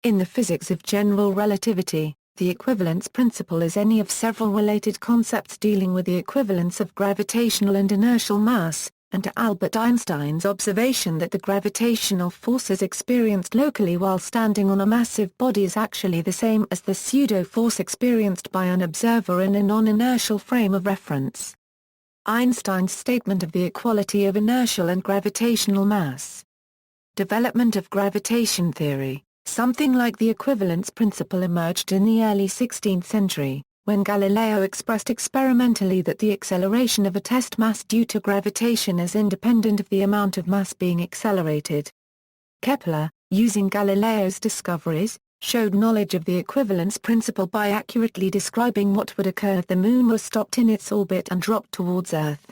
In the physics of general relativity, the equivalence principle is any of several related concepts dealing with the equivalence of gravitational and inertial mass, and to Albert Einstein's observation that the gravitational forces experienced locally while standing on a massive body is actually the same as the pseudo-force experienced by an observer in a non-inertial frame of reference. Einstein's statement of the equality of inertial and gravitational mass. Development of gravitation theory. Something like the equivalence principle emerged in the early 16th century, when Galileo expressed experimentally that the acceleration of a test mass due to gravitation is independent of the amount of mass being accelerated. Kepler, using Galileo's discoveries, showed knowledge of the equivalence principle by accurately describing what would occur if the Moon was stopped in its orbit and dropped towards Earth.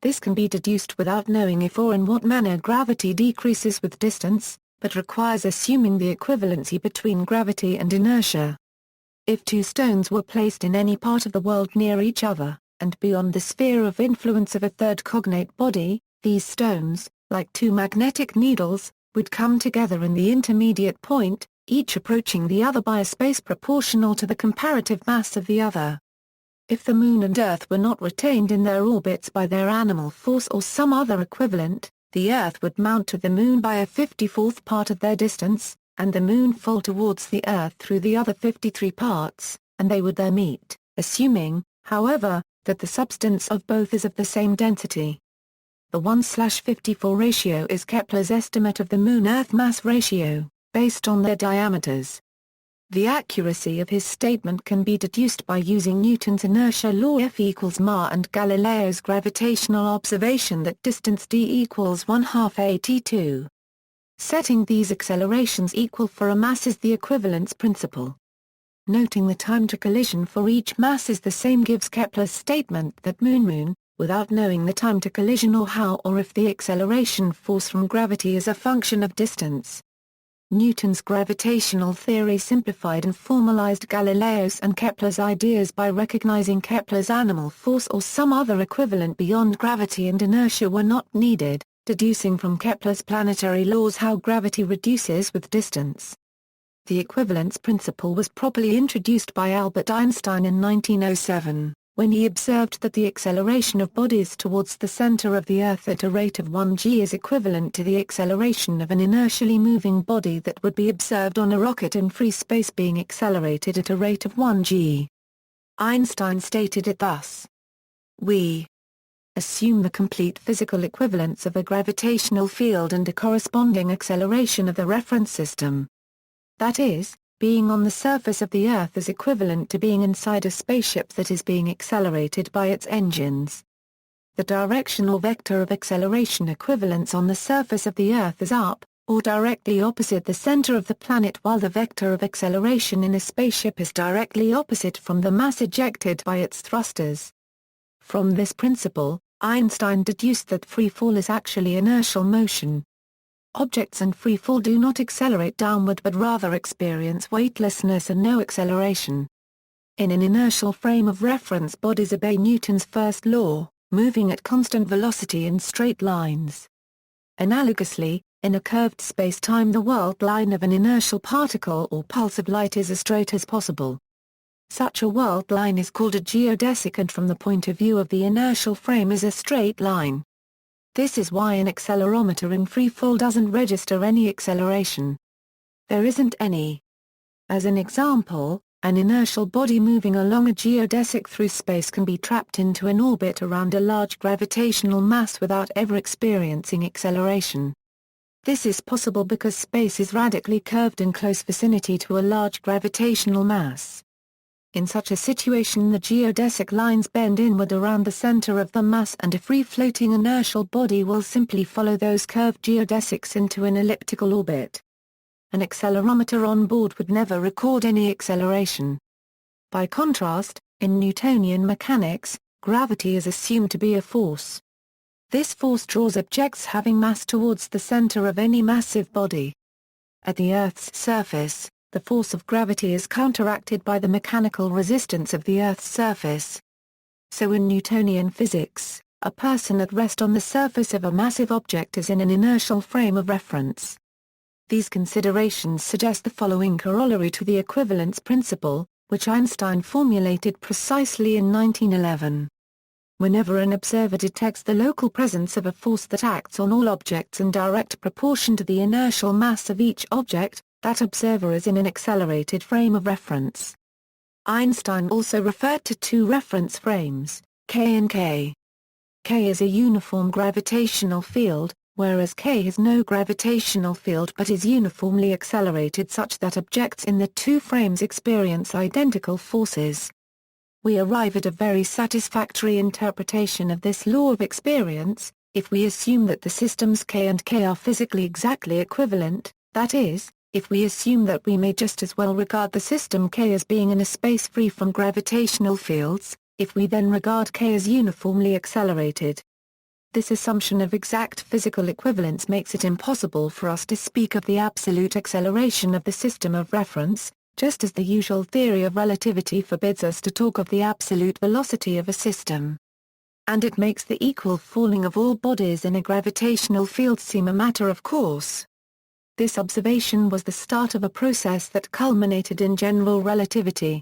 This can be deduced without knowing if or in what manner gravity decreases with distance, but requires assuming the equivalency between gravity and inertia. If two stones were placed in any part of the world near each other, and beyond the sphere of influence of a third cognate body, these stones, like two magnetic needles, would come together in the intermediate point, each approaching the other by a space proportional to the comparative mass of the other. If the Moon and Earth were not retained in their orbits by their animal force or some other equivalent, the Earth would mount to the Moon by a 54th part of their distance, and the Moon fall towards the Earth through the other 53 parts, and they would there meet, assuming, however, that the substance of both is of the same density. The 1/54 ratio is Kepler's estimate of the Moon-Earth mass ratio, based on their diameters. The accuracy of his statement can be deduced by using Newton's inertia law F equals ma and Galileo's gravitational observation that distance d equals 1/2 at2. Setting these accelerations equal for a mass is the equivalence principle. Noting the time to collision for each mass is the same gives Kepler's statement that Moon, without knowing the time to collision or how or if the acceleration force from gravity is a function of distance. Newton's gravitational theory simplified and formalized Galileo's and Kepler's ideas by recognizing Kepler's animal force or some other equivalent beyond gravity and inertia were not needed, deducing from Kepler's planetary laws how gravity reduces with distance. The equivalence principle was properly introduced by Albert Einstein in 1907, when he observed that the acceleration of bodies towards the center of the Earth at a rate of 1 g is equivalent to the acceleration of an inertially moving body that would be observed on a rocket in free space being accelerated at a rate of 1 g. Einstein stated it thus: "We assume the complete physical equivalence of a gravitational field and a corresponding acceleration of the reference system. That is, being on the surface of the Earth is equivalent to being inside a spaceship that is being accelerated by its engines. The direction or vector of acceleration equivalence on the surface of the Earth is up, or directly opposite the center of the planet, while the vector of acceleration in a spaceship is directly opposite from the mass ejected by its thrusters." From this principle, Einstein deduced that free fall is actually inertial motion. Objects in free fall do not accelerate downward but rather experience weightlessness and no acceleration. In an inertial frame of reference, bodies obey Newton's first law, moving at constant velocity in straight lines. Analogously, in a curved space-time, the world line of an inertial particle or pulse of light is as straight as possible. Such a world line is called a geodesic and from the point of view of the inertial frame is a straight line. This is why an accelerometer in free fall doesn't register any acceleration. There isn't any. As an example, an inertial body moving along a geodesic through space can be trapped into an orbit around a large gravitational mass without ever experiencing acceleration. This is possible because space is radically curved in close vicinity to a large gravitational mass. In such a situation, the geodesic lines bend inward around the center of the mass and a free-floating inertial body will simply follow those curved geodesics into an elliptical orbit. An accelerometer on board would never record any acceleration. By contrast, in Newtonian mechanics, gravity is assumed to be a force. This force draws objects having mass towards the center of any massive body. At the Earth's surface, the force of gravity is counteracted by the mechanical resistance of the Earth's surface. So in Newtonian physics, a person at rest on the surface of a massive object is in an inertial frame of reference. These considerations suggest the following corollary to the equivalence principle, which Einstein formulated precisely in 1911. Whenever an observer detects the local presence of a force that acts on all objects in direct proportion to the inertial mass of each object, that observer is in an accelerated frame of reference. Einstein also referred to two reference frames, K and K. K is a uniform gravitational field, whereas K has no gravitational field but is uniformly accelerated such that objects in the two frames experience identical forces. We arrive at a very satisfactory interpretation of this law of experience, if we assume that the systems K and K are physically exactly equivalent, that is, if we assume that we may just as well regard the system K as being in a space free from gravitational fields, if we then regard K as uniformly accelerated. This assumption of exact physical equivalence makes it impossible for us to speak of the absolute acceleration of the system of reference, just as the usual theory of relativity forbids us to talk of the absolute velocity of a system. And it makes the equal falling of all bodies in a gravitational field seem a matter of course. This observation was the start of a process that culminated in general relativity.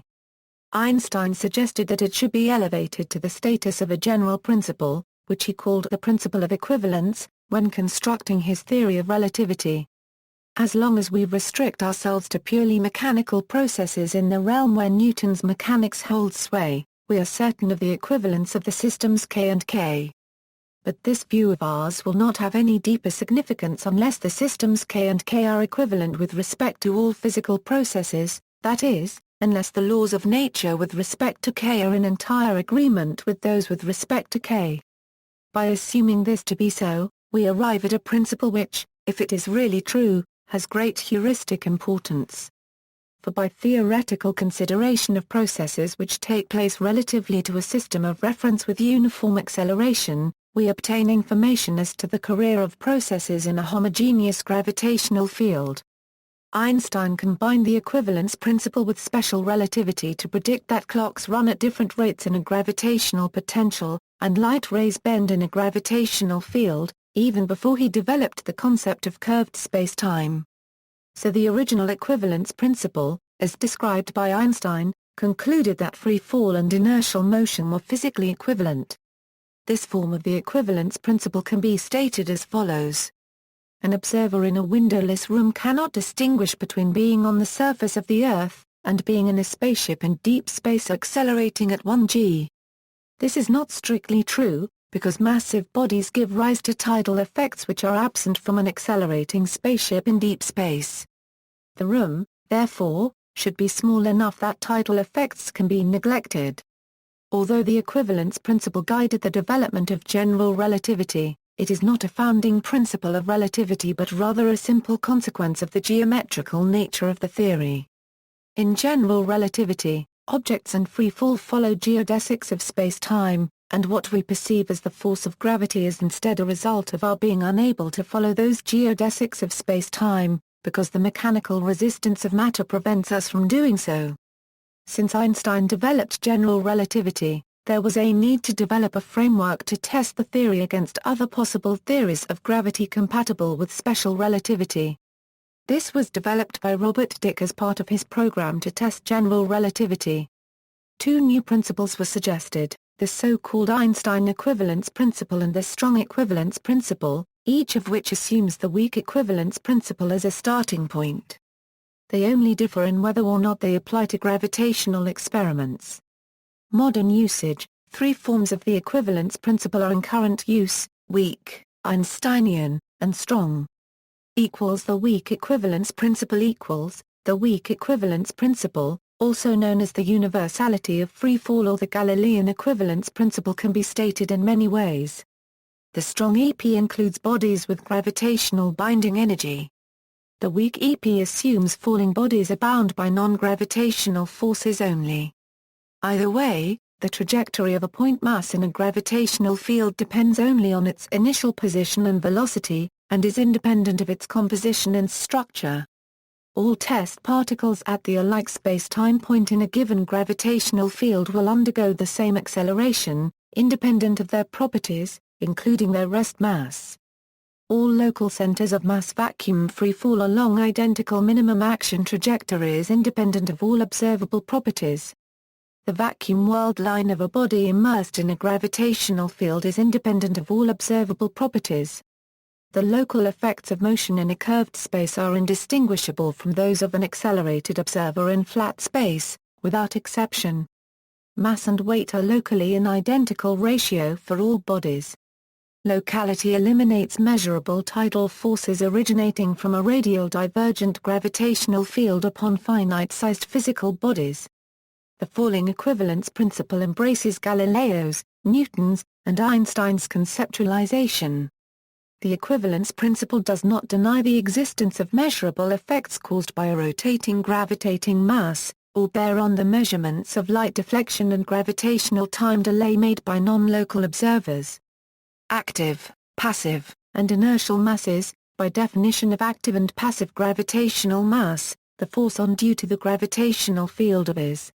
Einstein suggested that it should be elevated to the status of a general principle, which he called the principle of equivalence, when constructing his theory of relativity. As long as we restrict ourselves to purely mechanical processes in the realm where Newton's mechanics holds sway, we are certain of the equivalence of the systems K and K. But this view of ours will not have any deeper significance unless the systems K and K are equivalent with respect to all physical processes, that is, unless the laws of nature with respect to K are in entire agreement with those with respect to K. By assuming this to be so, we arrive at a principle which, if it is really true, has great heuristic importance. For by theoretical consideration of processes which take place relatively to a system of reference with uniform acceleration, we obtain information as to the career of processes in a homogeneous gravitational field. Einstein combined the equivalence principle with special relativity to predict that clocks run at different rates in a gravitational potential, and light rays bend in a gravitational field, even before he developed the concept of curved spacetime. So the original equivalence principle, as described by Einstein, concluded that free fall and inertial motion were physically equivalent. This form of the equivalence principle can be stated as follows. An observer in a windowless room cannot distinguish between being on the surface of the Earth, and being in a spaceship in deep space accelerating at 1 g. This is not strictly true, because massive bodies give rise to tidal effects which are absent from an accelerating spaceship in deep space. The room, therefore, should be small enough that tidal effects can be neglected. Although the equivalence principle guided the development of general relativity, it is not a founding principle of relativity but rather a simple consequence of the geometrical nature of the theory. In general relativity, objects and free fall follow geodesics of space-time, and what we perceive as the force of gravity is instead a result of our being unable to follow those geodesics of space-time, because the mechanical resistance of matter prevents us from doing so. Since Einstein developed general relativity, there was a need to develop a framework to test the theory against other possible theories of gravity compatible with special relativity. This was developed by Robert Dicke as part of his program to test general relativity. Two new principles were suggested, the so-called Einstein equivalence principle and the strong equivalence principle, each of which assumes the weak equivalence principle as a starting point. They only differ in whether or not they apply to gravitational experiments. Modern usage, three forms of the equivalence principle are in current use: weak, Einsteinian, and strong. The weak equivalence principle equals, the weak equivalence principle, also known as the universality of free fall or the Galilean equivalence principle, can be stated in many ways. The strong EP includes bodies with gravitational binding energy. The weak EP assumes falling bodies are bound by non-gravitational forces only. Either way, the trajectory of a point mass in a gravitational field depends only on its initial position and velocity, and is independent of its composition and structure. All test particles at the alike space-time point in a given gravitational field will undergo the same acceleration, independent of their properties, including their rest mass. All local centers of mass vacuum free fall along identical minimum action trajectories independent of all observable properties. The vacuum world line of a body immersed in a gravitational field is independent of all observable properties. The local effects of motion in a curved space are indistinguishable from those of an accelerated observer in flat space, without exception. Mass and weight are locally in identical ratio for all bodies. Locality eliminates measurable tidal forces originating from a radial divergent gravitational field upon finite-sized physical bodies. The falling equivalence principle embraces Galileo's, Newton's, and Einstein's conceptualization. The equivalence principle does not deny the existence of measurable effects caused by a rotating gravitating mass, or bear on the measurements of light deflection and gravitational time delay made by non-local observers. Active, passive, and inertial masses, by definition of active and passive gravitational mass, the force on due to the gravitational field of is.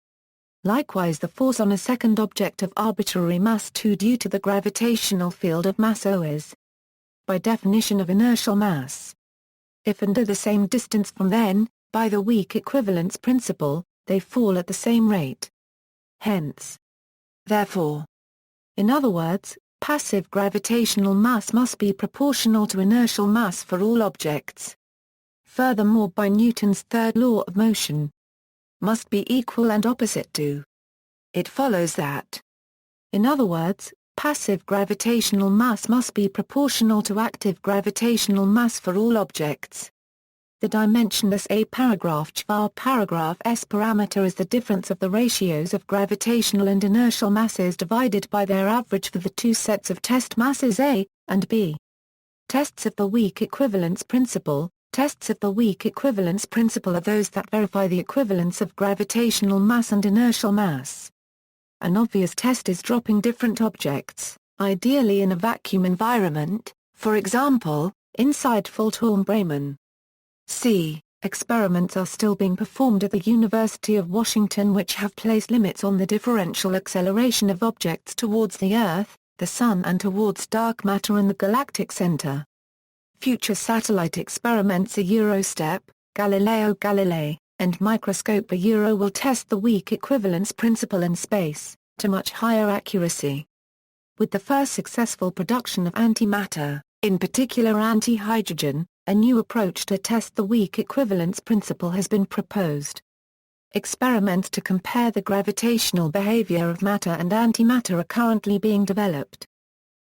Likewise the force on a second object of arbitrary mass 2 due to the gravitational field of mass O is. By definition of inertial mass. If and at the same distance from then, by the weak equivalence principle, they fall at the same rate. Hence. Therefore. In other words, passive gravitational mass must be proportional to inertial mass for all objects. Furthermore, by Newton's third law of motion, must be equal and opposite to. It follows that. In other words, passive gravitational mass must be proportional to active gravitational mass for all objects. The dimensionless A paragraph Chvar paragraph S parameter is the difference of the ratios of gravitational and inertial masses divided by their average for the two sets of test masses A and B. Tests of the weak equivalence principle. Tests of the weak equivalence principle are those that verify the equivalence of gravitational mass and inertial mass. An obvious test is dropping different objects, ideally in a vacuum environment, for example, inside Faultholm-Bremen. C. Experiments are still being performed at the University of Washington which have placed limits on the differential acceleration of objects towards the Earth, the Sun and towards dark matter in the galactic center. Future satellite experiments Eurostep, Galileo Galilei, and Microscope will test the weak equivalence principle in space, to much higher accuracy. With the first successful production of antimatter, in particular anti-hydrogen, a new approach to test the weak equivalence principle has been proposed. Experiments to compare the gravitational behavior of matter and antimatter are currently being developed.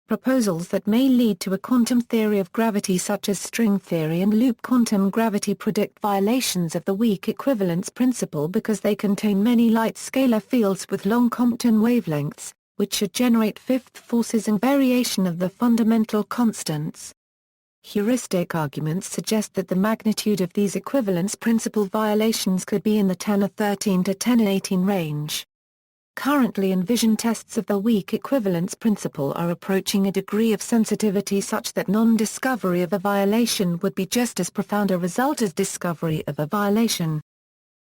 Proposals that may lead to a quantum theory of gravity such as string theory and loop quantum gravity predict violations of the weak equivalence principle because they contain many light scalar fields with long Compton wavelengths, which should generate fifth forces and variation of the fundamental constants. Heuristic arguments suggest that the magnitude of these equivalence principle violations could be in the 10^13 to 10^18 range. Currently envisioned tests of the weak equivalence principle are approaching a degree of sensitivity such that non-discovery of a violation would be just as profound a result as discovery of a violation.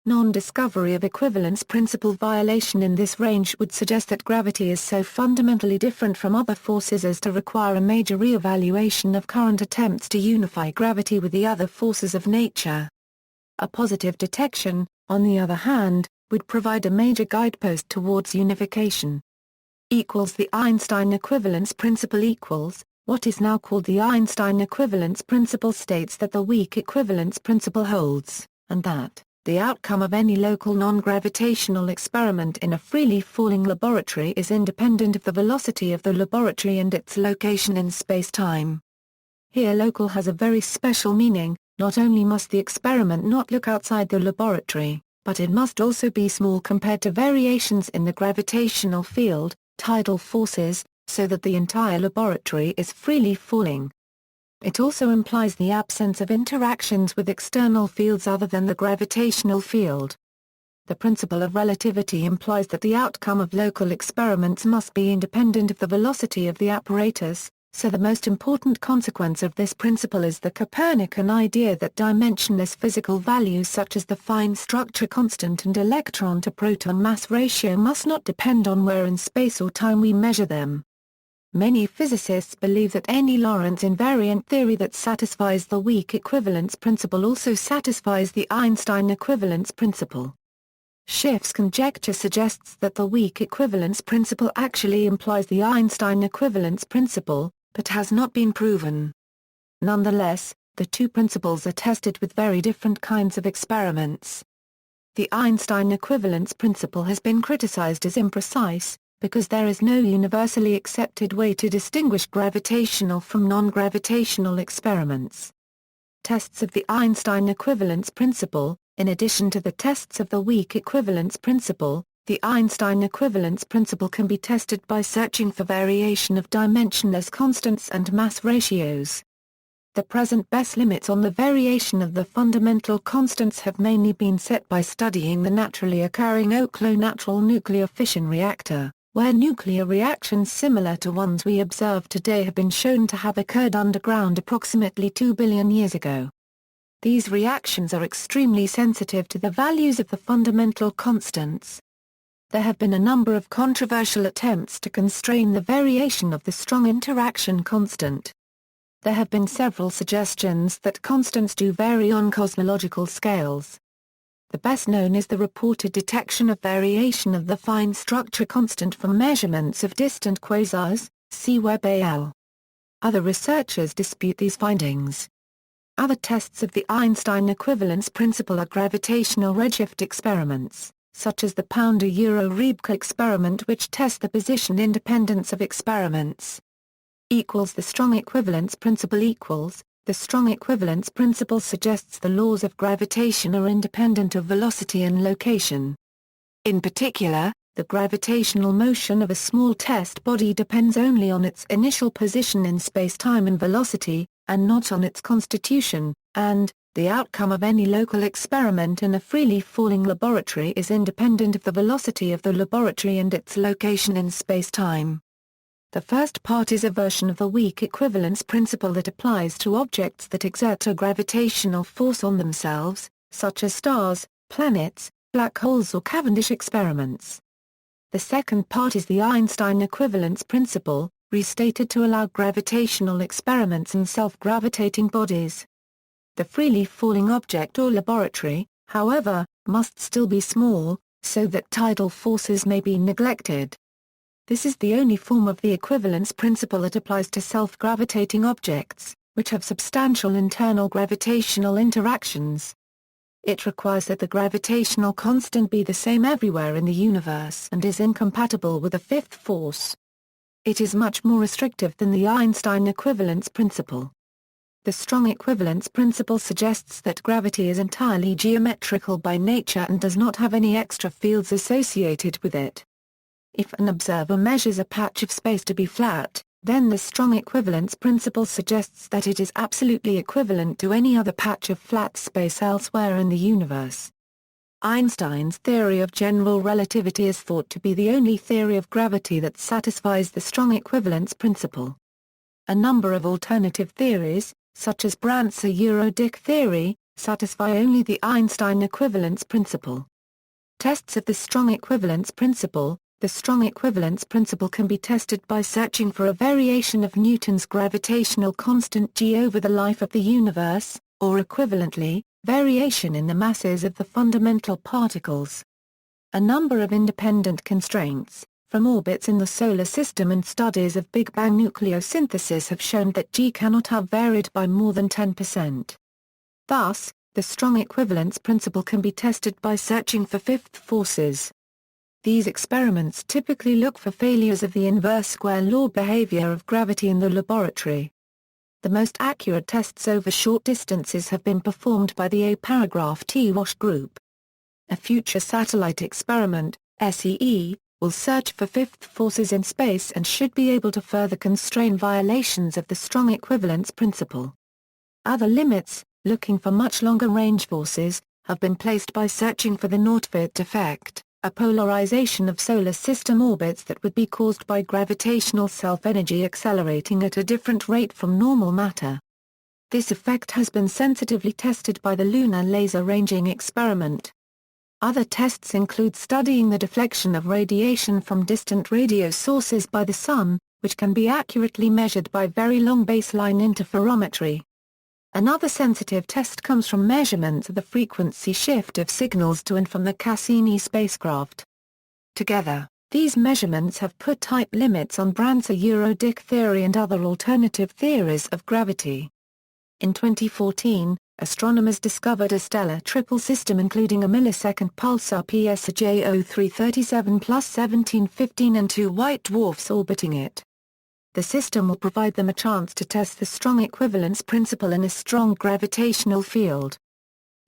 Non-discovery of equivalence principle violation in this range would suggest that gravity is so fundamentally different from other forces as to require a major re-evaluation of current attempts to unify gravity with the other forces of nature. A positive detection, on the other hand, would provide a major guidepost towards unification. The Einstein equivalence principle what is now called the Einstein equivalence principle states that the weak equivalence principle holds, and that the outcome of any local non-gravitational experiment in a freely falling laboratory is independent of the velocity of the laboratory and its location in space-time. Here local has a very special meaning. Not only must the experiment not look outside the laboratory, but it must also be small compared to variations in the gravitational field, tidal forces, so that the entire laboratory is freely falling. It also implies the absence of interactions with external fields other than the gravitational field. The principle of relativity implies that the outcome of local experiments must be independent of the velocity of the apparatus, so the most important consequence of this principle is the Copernican idea that dimensionless physical values such as the fine structure constant and electron-to-proton mass ratio must not depend on where in space or time we measure them. Many physicists believe that any Lorentz invariant theory that satisfies the weak equivalence principle also satisfies the Einstein equivalence principle. Schiff's conjecture suggests that the weak equivalence principle actually implies the Einstein equivalence principle, but has not been proven. Nonetheless, the two principles are tested with very different kinds of experiments. The Einstein equivalence principle has been criticized as imprecise, because there is no universally accepted way to distinguish gravitational from non-gravitational experiments. Tests of the Einstein equivalence principle, in addition to the tests of the weak equivalence principle, the Einstein equivalence principle can be tested by searching for variation of dimensionless constants and mass ratios. The present best limits on the variation of the fundamental constants have mainly been set by studying the naturally occurring Oklo natural nuclear fission reactor, where nuclear reactions similar to ones we observe today have been shown to have occurred underground approximately 2 billion years ago. These reactions are extremely sensitive to the values of the fundamental constants. There have been a number of controversial attempts to constrain the variation of the strong interaction constant. There have been several suggestions that constants do vary on cosmological scales. The best known is the reported detection of variation of the fine structure constant from measurements of distant quasars, see Webb al. Other researchers dispute these findings. Other tests of the Einstein equivalence principle are gravitational redshift experiments, such as the Pounder-Ribke experiment, which test the position independence of experiments. The strong equivalence principle equals. The strong equivalence principle suggests the laws of gravitation are independent of velocity and location. In particular, the gravitational motion of a small test body depends only on its initial position in spacetime and velocity, and not on its constitution, and the outcome of any local experiment in a freely falling laboratory is independent of the velocity of the laboratory and its location in spacetime. The first part is a version of the weak equivalence principle that applies to objects that exert a gravitational force on themselves, such as stars, planets, black holes or Cavendish experiments. The second part is the Einstein equivalence principle, restated to allow gravitational experiments and self-gravitating bodies. The freely falling object or laboratory, however, must still be small, so that tidal forces may be neglected. This is the only form of the equivalence principle that applies to self-gravitating objects, which have substantial internal gravitational interactions. It requires that the gravitational constant be the same everywhere in the universe and is incompatible with a fifth force. It is much more restrictive than the Einstein equivalence principle. The strong equivalence principle suggests that gravity is entirely geometrical by nature and does not have any extra fields associated with it. If an observer measures a patch of space to be flat, then the strong equivalence principle suggests that it is absolutely equivalent to any other patch of flat space elsewhere in the universe. Einstein's theory of general relativity is thought to be the only theory of gravity that satisfies the strong equivalence principle. A number of alternative theories, such as Brandt's-Dick theory, satisfy only the Einstein equivalence principle. Tests of the strong equivalence principle. The strong equivalence principle can be tested by searching for a variation of Newton's gravitational constant g over the life of the universe, or equivalently, variation in the masses of the fundamental particles. A number of independent constraints, from orbits in the Solar System and studies of Big Bang nucleosynthesis have shown that g cannot have varied by more than 10%. Thus, the strong equivalence principle can be tested by searching for fifth forces. These experiments typically look for failures of the inverse square law behavior of gravity in the laboratory. The most accurate tests over short distances have been performed by the A-paragraph-T-Wash group. A future satellite experiment, SEE, will search for fifth forces in space and should be able to further constrain violations of the strong equivalence principle. Other limits, looking for much longer range forces, have been placed by searching for the Nordtvedt effect, a polarization of solar system orbits that would be caused by gravitational self-energy accelerating at a different rate from normal matter. This effect has been sensitively tested by the Lunar Laser Ranging Experiment. Other tests include studying the deflection of radiation from distant radio sources by the Sun, which can be accurately measured by very long baseline interferometry. Another sensitive test comes from measurements of the frequency shift of signals to and from the Cassini spacecraft. Together, these measurements have put tight limits on Brandt's-Eurodick theory and other alternative theories of gravity. In 2014, astronomers discovered a stellar triple system including a millisecond pulsar PSJ 0337 plus 1715 and 2 white dwarfs orbiting it. The system will provide them a chance to test the strong equivalence principle in a strong gravitational field.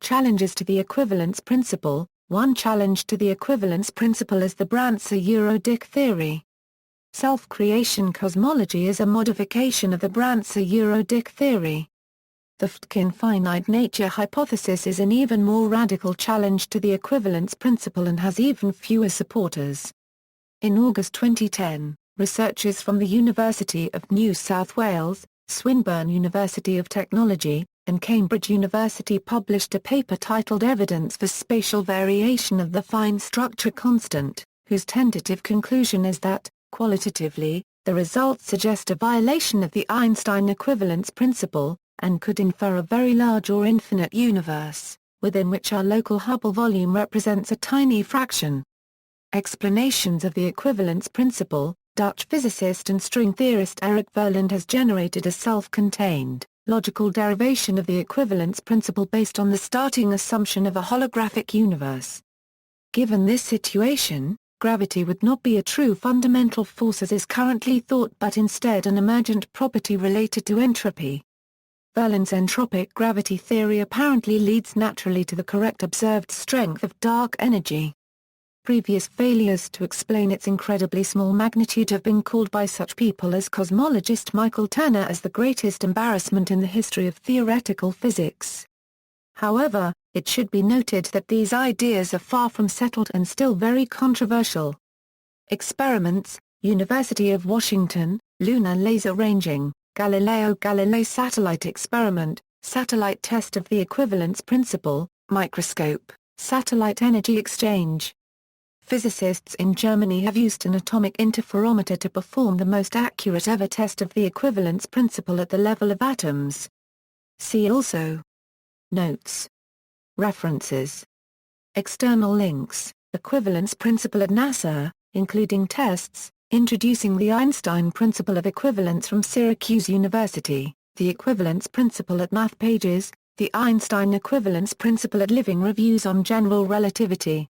Challenges to the equivalence principle. One challenge to the equivalence principle is the Brandt's-Eurodick theory. Self-creation cosmology is a modification of the Brandt's-Eurodick theory. The Fdkin finite nature hypothesis is an even more radical challenge to the equivalence principle and has even fewer supporters. In August 2010, researchers from the University of New South Wales, Swinburne University of Technology, and Cambridge University published a paper titled Evidence for Spatial Variation of the Fine Structure Constant, whose tentative conclusion is that, qualitatively, the results suggest a violation of the Einstein equivalence principle, and could infer a very large or infinite universe, within which our local Hubble volume represents a tiny fraction. Explanations of the equivalence principle. Dutch physicist and string theorist Erik Verland has generated a self-contained, logical derivation of the equivalence principle based on the starting assumption of a holographic universe. Given this situation, gravity would not be a true fundamental force as is currently thought but instead an emergent property related to entropy. Verland's entropic gravity theory apparently leads naturally to the correct observed strength of dark energy. Previous failures to explain its incredibly small magnitude have been called by such people as cosmologist Michael Turner as the greatest embarrassment in the history of theoretical physics. However, it should be noted that these ideas are far from settled and still very controversial. Experiments, University of Washington, Lunar Laser Ranging, Galileo Galilei Satellite Experiment, Satellite Test of the Equivalence Principle, Microscope, Satellite Energy Exchange. Physicists in Germany have used an atomic interferometer to perform the most accurate ever test of the equivalence principle at the level of atoms. See also. Notes. References. External links, Equivalence Principle at NASA, including tests, Introducing the Einstein Principle of Equivalence from Syracuse University, The Equivalence Principle at Math Pages, The Einstein Equivalence Principle at Living Reviews on General Relativity.